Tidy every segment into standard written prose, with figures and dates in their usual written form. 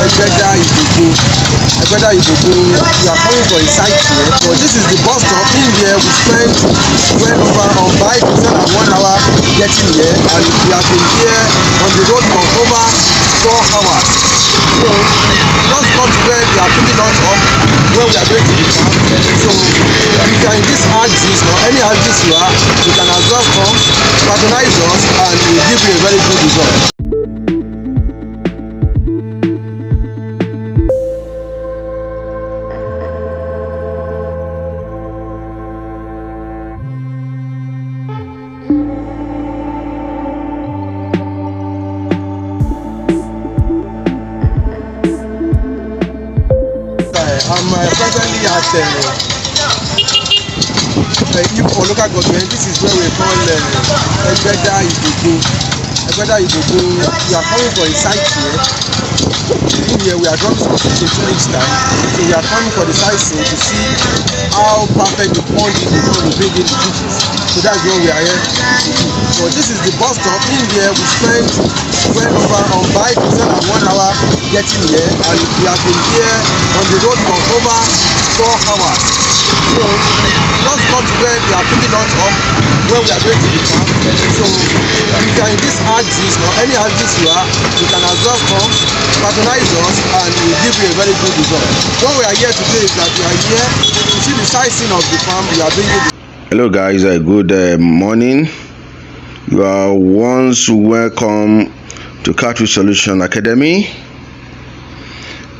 Ibogun. Ibogun, we are coming for a site here, but this is the bus stop. In here we spent well over on bike more than 1 hour getting here, and we have been here on the road for over 4 hours. So just got to where they are picking us up where we are going to be from. So if you are in this axis or any axis you are, you can as well come patronize us and we will give you a very good result. I'm presently at for local government. This is where we call Ibogun. Ibogun. We are coming for a site here. In here we are dropping some people to each time. So we are coming for the site scene to see how perfect the pond is before we bring in the beaches. So that's where we are here. So this is the bus stop. In here we spent well over on bike more than 1 hour getting here, and we have been here on the road for over 4 hours. So just got to where they are picking us up where we are going to be from. So if you are in this axis or any axis you are, you can as well come patronize us and we will give you a very good result. What we are here today is that we are here to see the sightseeing of the farm. We are bringing the Hello guys, good morning. You are once welcome to Catfish Solution Academy.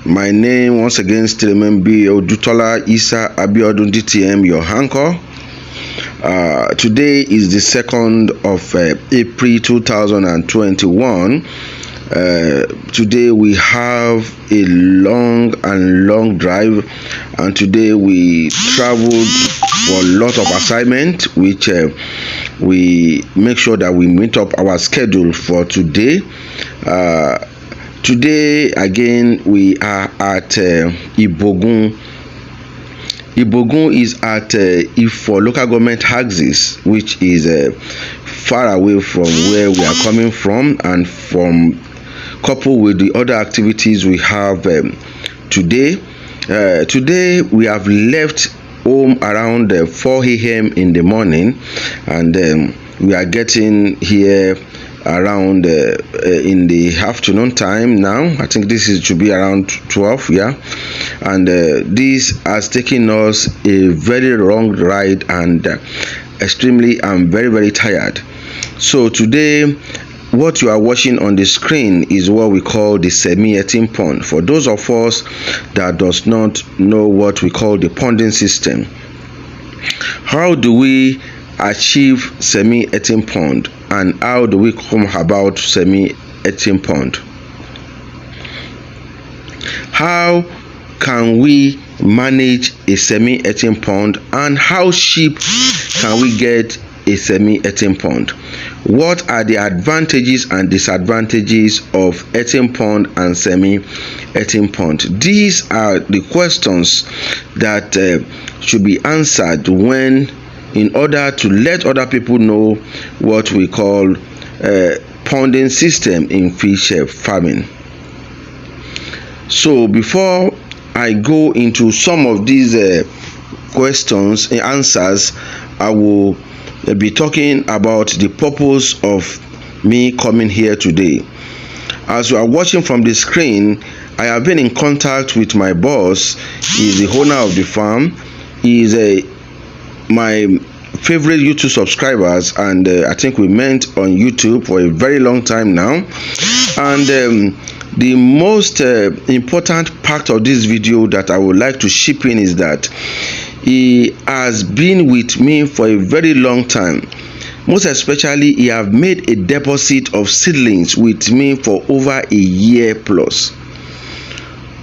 My name once again still remains Odutola Isa Abiodun DTM, your anchor. Today is the 2nd of April 2021. Today we have a long drive, and today we traveled for a lot of assignment, which we make sure that we meet up our schedule for today. Today again we are at Ibogun. Ibogun is at Ifo local government axis, which is far away from where we are coming from, and from coupled with the other activities we have today. Today we have left home around 4 a.m. in the morning, and we are getting here around in the afternoon time now. I think this is to be around 12, yeah, and this has taken us a very long ride, and extremely I'm very tired. So today what you are watching on the screen is what we call the semi-earthen pond. For those of us that does not know what we call the ponding system, how do we achieve semi-earthen pond, and how do we come about semi-earthen pond? How can we manage a semi-earthen pond, and how cheap can we get a semi-earthen pond? What are the advantages and disadvantages of earthen pond and semi-earthen pond? These are the questions that should be answered in order to let other people know what we call ponding system in fish farming. So before I go into some of these questions and answers, I will be talking about the purpose of me coming here today. As you are watching from the screen, I have been in contact with my boss. He is the owner of the farm. He is my favorite YouTube subscribers, and I think we met on YouTube for a very long time now. And the most important part of this video that I would like to chip in is that he has been with me for a very long time. Most especially, he have made a deposit of seedlings with me for over a year plus.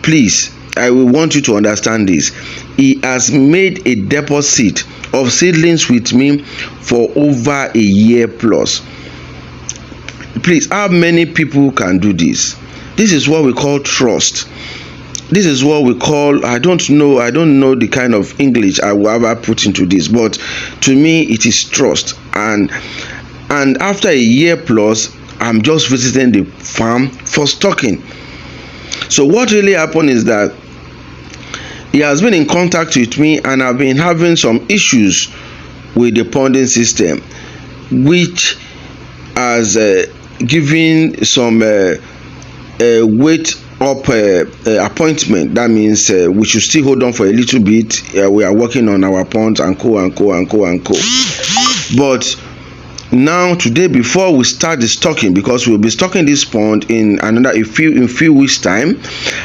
Please, I will want you to understand this. He has made a deposit of seedlings with me for over a year plus. Please, how many people can do this? This is what we call trust. This is what we call, I don't know the kind of English I will ever put into this, but to me it is trust. And after a year plus, I'm just visiting the farm for stocking. So what really happened is that he has been in contact with me, and I've been having some issues with the ponding system, which has given some wait up appointment. That means we should still hold on for a little bit. We are working on our ponds and co. But now today, before we start the stocking, because we'll be stocking this pond in a few weeks time,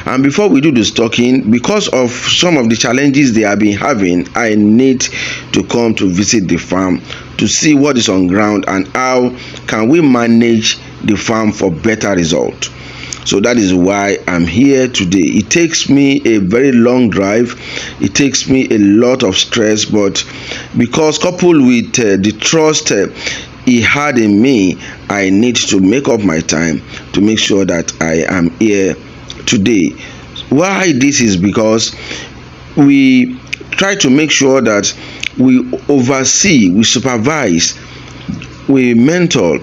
and before we do the stocking, because of some of the challenges they have been having, I need to come to visit the farm to see what is on ground and how can we manage the farm for better result. So that is why I'm here today. It takes me a very long drive. It takes me a lot of stress, but because coupled with the trust he had in me, I need to make up my time to make sure that I am here today. Why this is because we try to make sure that we oversee, we supervise, we mentor,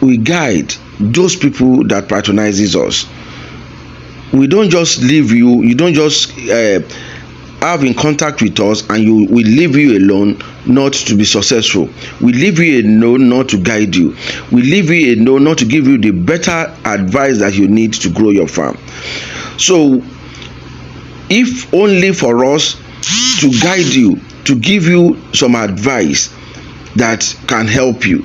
we guide those people that patronizes us. We don't just leave you don't just have in contact with us and we leave you alone not to be successful. We leave you alone not to guide you. We leave you alone not to give you the better advice that you need to grow your farm. So if only for us to guide you, to give you some advice that can help you,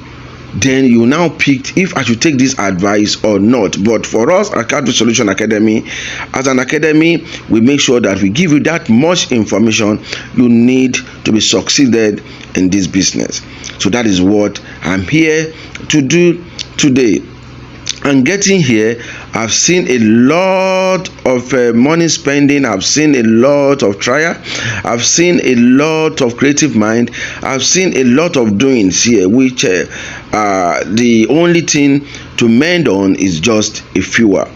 then you now pick if I should take this advice or not. But for us at Catholic Solution Academy, as an academy, we make sure that we give you that much information you need to be succeeded in this business. So that is what I'm here to do today. And getting here, I've seen a lot of money spending. I've seen a lot of trial. I've seen a lot of creative mind. I've seen a lot of doings here, which the only thing to mend on is just a fuel.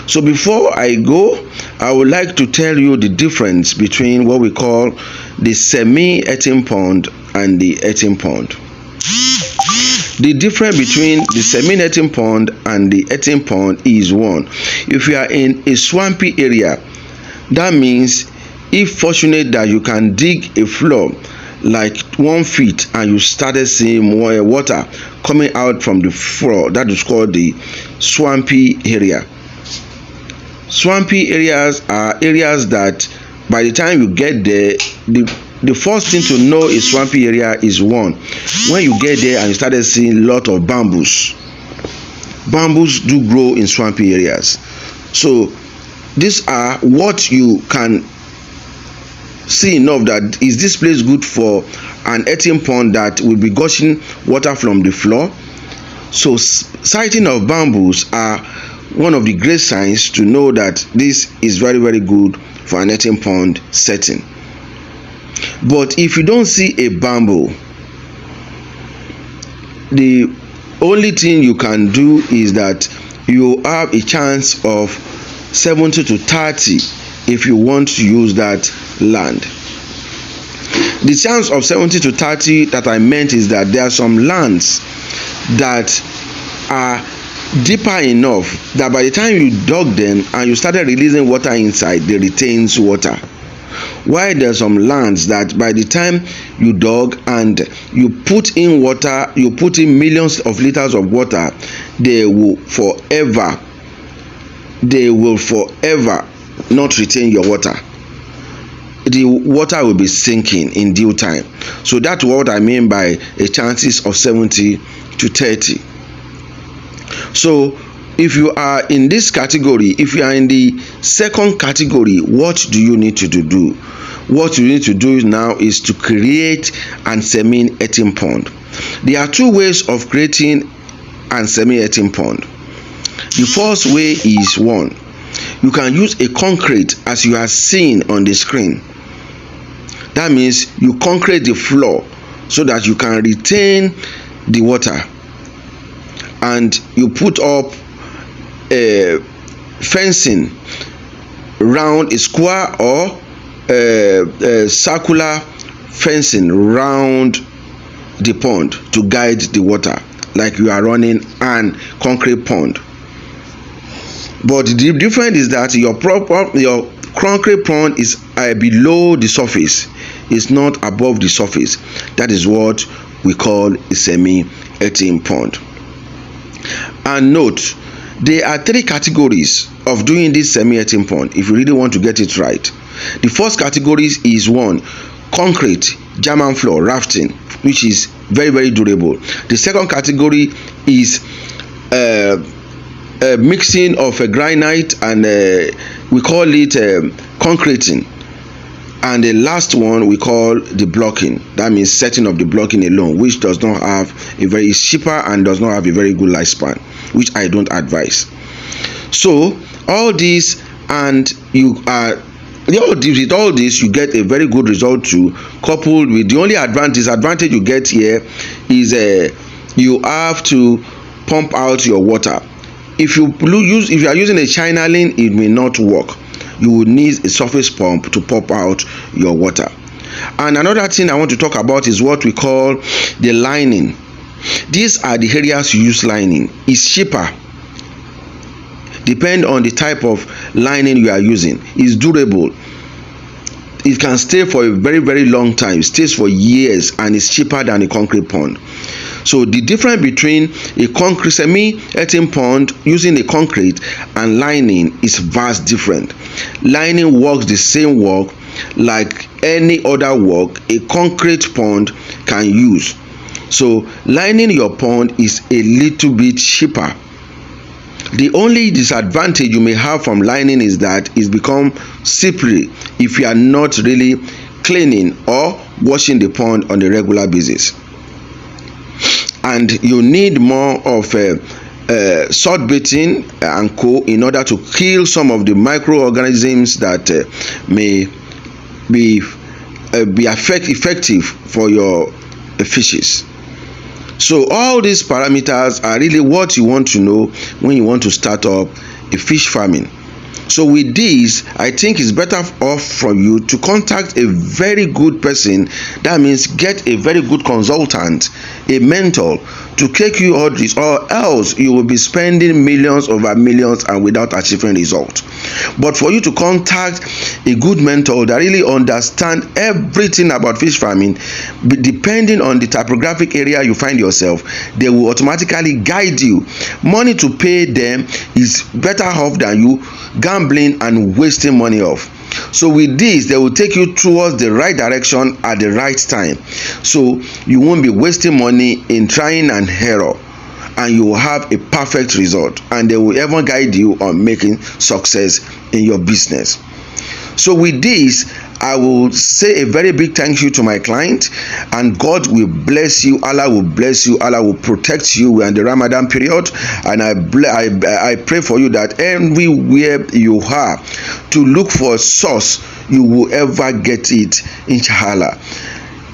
So before I go, I would like to tell you the difference between what we call the semi-earthen pond and the earthen pond. The difference between the semi-earthen pond and the earthen pond is one. If you are in a swampy area, that means if fortunate that you can dig a floor like 1 feet and you started seeing more water coming out from the floor, that is called the swampy area. Swampy areas are areas that by the time you get there, the first thing to know a swampy area is one, when you get there and you started seeing a lot of bamboos. Bamboos do grow in swampy areas. So these are what you can see enough that is this place good for an earthen pond that will be gushing water from the floor. So sighting of bamboos are one of the great signs to know that this is very, very good for an earthen pond setting. But if you don't see a bamboo, the only thing you can do is that you have a chance of 70 to 30 if you want to use that land. The chance of 70 to 30 that I meant is that there are some lands that are deeper enough that by the time you dug them and you started releasing water inside, they retains water. While there are some lands that by the time you dug and you put in water, you put in millions of liters of water, they will forever not retain your water. The water will be sinking in due time. So that's what I mean by a chances of 70 to 30. So if you are in this category, if you are in the second category, what do you need to do? What you need to do now is to create an semi-earthen pond. There are two ways of creating an semi-earthen pond. The first way is one. You can use a concrete as you are seeing on the screen. That means you concrete the floor so that you can retain the water, and you put up a fencing round a square or a circular fencing round the pond to guide the water, like you are running an concrete pond. But the difference is that your concrete pond is below the surface. It's not above the surface. That is what we call a semi-earthen pond. And note, there are 3 categories of doing this semi-earthen pond if you really want to get it right. The first category is 1, concrete, German floor, rafting, which is very, very durable. The second category is a mixing of a granite and we call it concreting. And the last one we call the blocking. That means setting of the blocking alone, which does not have a very cheaper and does not have a very good lifespan, which I don't advise. So all this, and with all this you get a very good result too, coupled with the only disadvantage you get here is you have to pump out your water. If you are using a channeling, it may not work. You will need a surface pump to pump out your water. And another thing I want to talk about is what we call the lining. These are the areas you use lining. It's cheaper. Depend on the type of lining you are using. It's durable. It can stay for a very, very long time. It stays for years and it's cheaper than a concrete pond. So the difference between a concrete semi-earthen pond using a concrete and lining is vast different. Lining works the same work like any other work a concrete pond can use. So lining your pond is a little bit cheaper. The only disadvantage you may have from lining is that it's become slippery if you are not really cleaning or washing the pond on a regular basis. And you need more of salt baiting and co in order to kill some of the microorganisms that may be effective for your fishes. So all these parameters are really what you want to know when you want to start up a fish farming. So with this, I think it's better off for you to contact a very good person. That means get a very good consultant, a mentor, to take you all this, or else you will be spending millions over millions and without achieving results. But for you to contact a good mentor that really understands everything about fish farming, depending on the topographic area you find yourself, they will automatically guide you. Money to pay them is better off than you gambling and wasting money off. So with this, they will take you towards the right direction at the right time. So you won't be wasting money in trying and error, and you will have a perfect result, and they will ever guide you on making success in your business. So with this, I will say a very big thank you to my client, and God will bless you. Allah will bless you. Allah will protect you. We're in the Ramadan period, and I pray for you that everywhere you are to look for a source, you will ever get it, inshallah.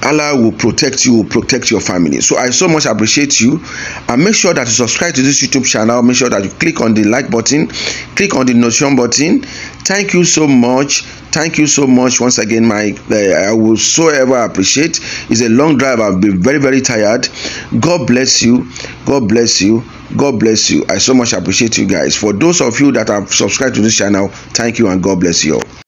Allah will protect you, will protect your family. So I so much appreciate you, and make sure that you subscribe to this YouTube channel. Make sure that you click on the like button, click on the notification button. Thank you so much. Thank you so much once again. I will so ever appreciate. It's a long drive. I've been very, very tired. God bless you. God bless you. God bless you. I so much appreciate you guys. For those of you that have subscribed to this channel, thank you and God bless you all.